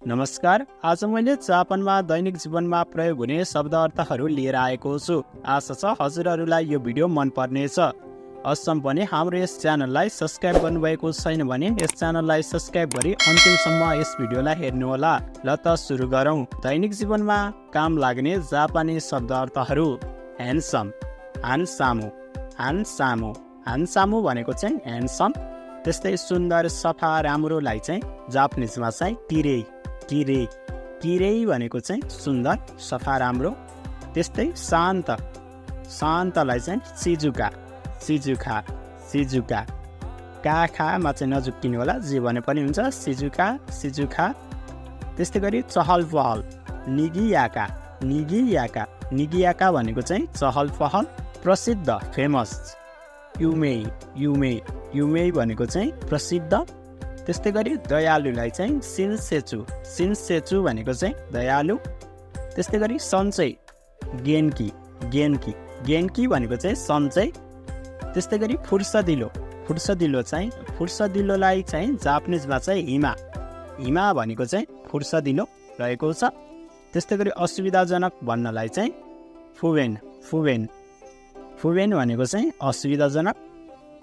नमस्कार, आज मैले जापानमा दैनिक जीवनमा प्रयोग हुने शब्द अर्थहरू लिएर आएको छु। आशा छ हजुरहरूलाई यो भिडियो मन पर्नेछ। असम पनि हाम्रो यस च्यानललाई सब्स्क्राइब गर्नुभएको छैन भने यस च्यानललाई सब्स्क्राइब गरी अन्तिमसम्म यस भिडियोलाई हेर्नुहोला। ल त सुरु गरौँ। दैनिक जीवनमा काम लाग्ने जापानी शब्द अर्थहरू। ह्यान्डसम, हान्सामु, हान्सामु, हान्सामु भनेको चाहिँ ह्यान्डसम। त्यस्तै सुन्दर, सफा, राम्रोलाई चाहिँ जापानिजमा चाहिँ किरेई, किरेई, किरेई भनेको चाहिँ सुन्दर, सफा, राम्रो। त्यस्तै शान्त, शान्तलाई चाहिँ सिजुका, सिजुका, सिजुका। काखामा चाहिँ नझुक्किनु होला, जे भने पनि हुन्छ, सिजुका, सिजुका। त्यस्तै गरी चहल पहल, निगियाका, निगियाका, निगियाका भनेको चाहिँ चहल पहल। प्रसिद्ध, फेमस, युमेई, युमेई, युमेई भनेको चाहिँ प्रसिद्ध। त्यस्तै गरी दयालुलाई चाहिँ सिन्सेचु, सिन्सेचु भनेको चाहिँ दयालु। त्यस्तै गरी सन्चै, गेन्की, गेन्की, गेन्की भनेको चाहिँ सन्चै। त्यस्तै गरी फुर्सदिलो, फुर्सदिलो चाहिँ, फुर्सदिलोलाई चाहिँ जापानिजमा चाहिँ हिमा, हिमा भनेको चाहिँ फुर्सदिलो रहेको छ। त्यस्तै गरी असुविधाजनक भन्नलाई चाहिँ फुवेन, फुवेन, फुवेन भनेको चाहिँ असुविधाजनक।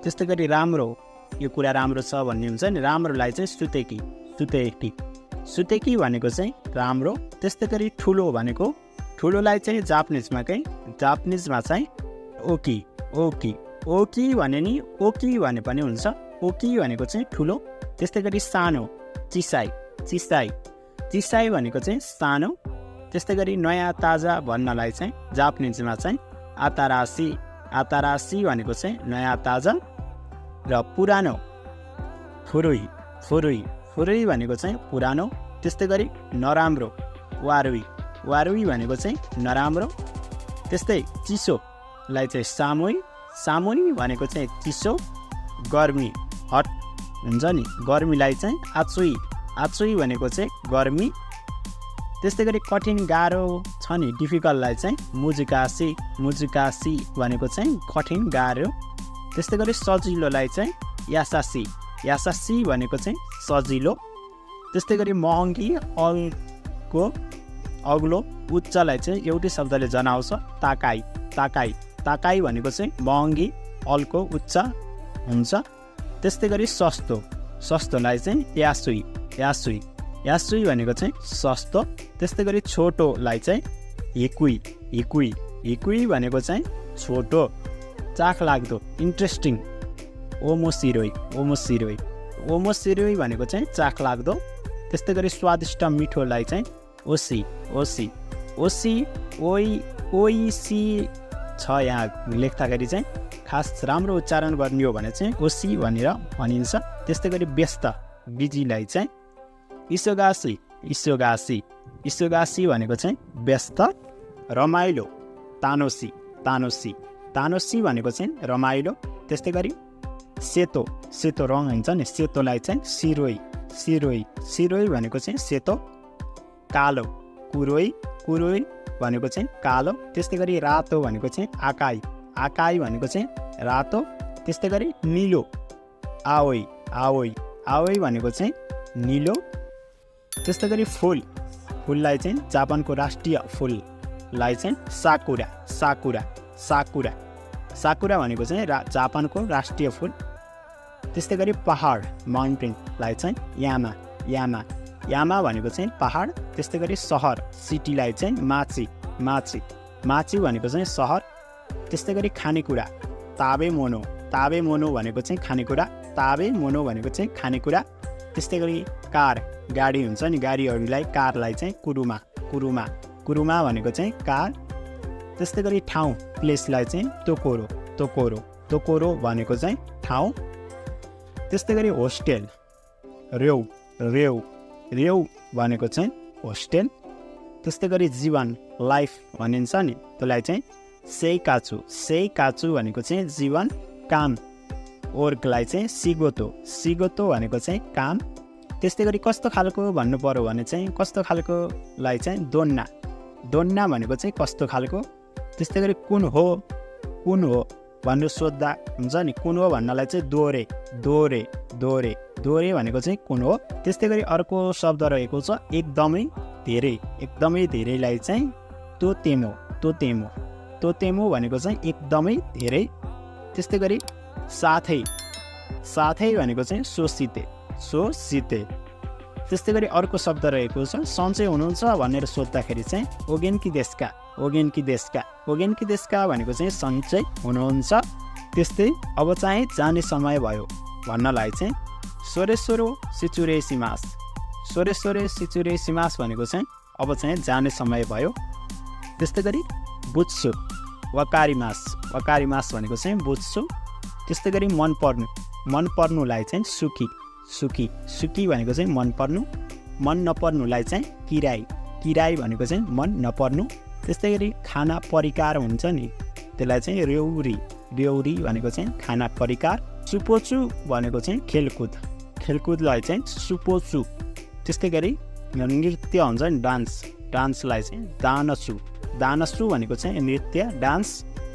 त्यस्तै गरी राम्रो, यो कुरा राम्रो छ भन्ने हुन्छ नि, राम्रोलाई चाहिँ सुतेकी, सुतेकी, सुतेकी भनेको चाहिँ राम्रो। त्यस्तै गरी ठुलो भनेको, ठुलोलाई चाहिँ जापानिजमा चाहिँ ओकी, ओकी, ओकी भने नि ओकी भने पनि हुन्छ, ओकी भनेको चाहिँ ठुलो। त्यस्तै गरी सानो, चिसाई, चिसाई, चिसाई भनेको चाहिँ सानो। त्यस्तै गरी नयाँ ताजा भन्नलाई चाहिँ जापानिजमा चाहिँ आतारासी, आतारासी भनेको चाहिँ नयाँ ताजा। र पुरानो, फुरुई, फुरुई, फुरुई भनेको चाहिँ पुरानो। त्यस्तै गरी नराम्रो, वारुई, वारुई भनेको चाहिँ नराम्रो। त्यस्तै चिसोलाई चाहिँ सामुई, सामुई भनेको चाहिँ चिसो। गर्मी, हट हुन्छ नि, गर्मीलाई चाहिँ आचुई, आचुई भनेको चाहिँ गर्मी। त्यस्तै गरी कठिन, गाह्रो छ नि, डिफिकल्टलाई चाहिँ मुजुकासी, मुजुकासी भनेको चाहिँ कठिन, गाह्रो। त्यस्तै गरी सजिलोलाई चाहिँ यासासी, यासासी भनेको चाहिँ सजिलो। त्यस्तै गरी महँगी, अल्को, अग्लो, उच्चलाई चाहिँ एउटै शब्दले जनाउँछ, ताकाई, ताकाई, ताकाई भनेको चाहिँ महँगी, अल्को, उच्च हुन्छ। त्यस्तै गरी सस्तो, सस्तोलाई चाहिँ यासुई, यासुई, यासुई भनेको चाहिँ सस्तो। त्यस्तै गरी छोटोलाई चाहिँ हिकुई, हिकुई, हिकुई भनेको चाहिँ छोटो। चाख लाग्दो, इन्ट्रेस्टिङ, ओमोसिरोई, ओमोसिरोई, ओमोसिरोई भनेको चाहिँ चाख लाग्दो। त्यस्तै गरी स्वादिष्ट, मिठोलाई चाहिँ ओसी, ओसी, ओसी, ओइ, ओइसी छ यहाँ लेख्दाखेरि चाहिँ, खास राम्रो उच्चारण गर्ने हो भने चाहिँ ओसी भनेर भनिन्छ। त्यस्तै गरी व्यस्त, बिजीलाई चाहिँ इसोगासी, इसोगासी, इसोगासी भनेको चाहिँ व्यस्त। रमाइलो, तानोसी, तानोसी, तानोसी भनेको चाहिँ रमाइलो। त्यस्तै गरी सेतो, सेतो रङ हुन्छ नि, सेतोलाई चाहिँ सिरोई, सिरोई, सिरोई भनेको चाहिँ सेतो। कालो, कुरोई, कुरोई भनेको चाहिँ कालो। त्यस्तै गरी रातो भनेको चाहिँ आकाई, आकाई भनेको चाहिँ रातो। त्यस्तै गरी निलो, आओई, आओई, आओई भनेको चाहिँ निलो। त्यस्तै गरी फुल, फुललाई चाहिँ जापानको राष्ट्रिय फुललाई चाहिँ साकुरा, साकुरा, साकुरा, साकुरा भनेको चाहिँ जापानको राष्ट्रिय फुल। त्यस्तै गरी पहाड, माउन्टेनलाई चाहिँ यामा, यामा, यामा भनेको चाहिँ पहाड। त्यस्तै गरी सहर, सिटीलाई चाहिँ माची, माची, माची भनेको चाहिँ सहर। त्यस्तै गरी खानेकुरा, ताबे मोनो, ताबे मोनो भनेको चाहिँ खानेकुरा, ताबे मोनो भनेको चाहिँ खानेकुरा। त्यस्तै गरी कार, गाडी हुन्छ नि, गाडीहरूलाई, कारलाई चाहिँ कुरुमा, कुरुमा, कुरुमा भनेको चाहिँ कार। त्यस्तै गरी ठाउँ, प्लेसलाई चाहिँ तोकोरो, तोकोरो, तोकोरो भनेको चाहिँ ठाउँ। त्यस्तै गरी होस्टेल, रेउ, रेउ, रेउ भनेको चाहिँ होस्टेल। त्यस्तै गरी जीवन, लाइफ भनिन्छ नि, त्यसलाई चाहिँ सेइकाचु, सेइकाचु भनेको चाहिँ जीवन। काम, वर्कलाई चाहिँ सिगोतो, सिगोतो भनेको चाहिँ काम। त्यस्तै गरी कस्तो खालको भन्नु पर्यो भने चाहिँ कस्तो खालकोलाई चाहिँ दोन्ना, दोन्ना भनेको चाहिँ कस्तो खालको। त्यस्तै गरी कुन हो, कुन हो भन्नु सोद्धा हुन्छ नि, कुन हो भन्नलाई चाहिँ दोरे, दोरे, दोरे, दोहोरे भनेको चाहिँ कुन हो। त्यस्तै गरी अर्को शब्द रहेको छ एकदमै धेरै। एकदमै धेरैलाई चाहिँ तोतेमो तोतेमो तोतेमो भनेको चाहिँ एकदमै धेरै। त्यस्तै गरी साथै साथै भनेको चाहिँ सोसिते सोसिते। त्यस्तै गरी अर्को शब्द रहेको छ सन्चै हुनुहुन्छ भनेर सोद्धाखेरि चाहिँ ओगेन्की देस्का ओगेन्की देस्का ओगेन्की देस्का भनेको चाहिँ सन्चै हुनुहुन्छ। त्यस्तै अब चाहिँ जाने समय भयो भन्नलाई चाहिँ सोरेसोरो सिचुरेसिमास सोरेसोरे सिचुरेसिमास भनेको चाहिँ अब चाहिँ जाने समय भयो। त्यस्तै गरी बुझ्छु वकारिमास वकारिमास भनेको चाहिँ बुझ्छु। त्यस्तै गरी मन पर्नुलाई चाहिँ सुखी सुखी सुखी भनेको चाहिँ मन पर्नु। मन नपर्नुलाई चाहिँ किराई किराई भनेको चाहिँ मन नपर्नु। त्यस्तै गरी खाना परिकार हुन्छ नि त्यसलाई चाहिँ रेउरी रेउरी भनेको चाहिँ खाना परिकार। सुपोचु भनेको चाहिँ खेलकुद खेलकुदलाई चाहिँ सुपोचु। त्यस्तै गरी नृत्य हुन्छ नि डान्स डान्सलाई चाहिँ दानसु दानसु भनेको चाहिँ नृत्य डान्स।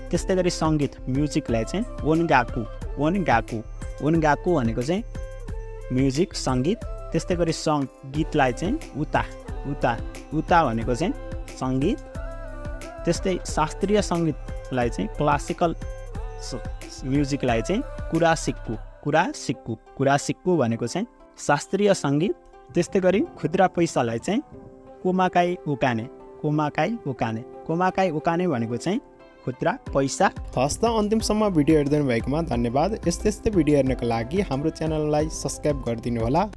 त्यस्तै गरी सङ्गीत म्युजिकलाई चाहिँ ओनगाकु ओनगाकु ओनगाकु भनेको चाहिँ म्युजिक सङ्गीत। त्यस्तै गरी गीतलाई चाहिँ उता उता उता भनेको चाहिँ सङ्गीत। त्यस्तै शास्त्रीय सङ्गीतलाई चाहिँ क्लासिकल म्युजिकलाई चाहिँ कुरासिक्कु कुरासिक्कु कुरासिक्कु भनेको चाहिँ शास्त्रीय सङ्गीत। त्यस्तै गरी खुद्रा पैसालाई चाहिँ कोमाकाई उकाने कोमाकाई उकाने कोमाकाई उकाने भनेको चाहिँ खुद्रा पैसा। हस् त अन्तिमसम्म भिडियो हेरिदिनु भएकोमा धन्यवाद। यस्तै भिडियो हेर्नको लागि हाम्रो च्यानललाई सब्सक्राइब गरिदिनु होला।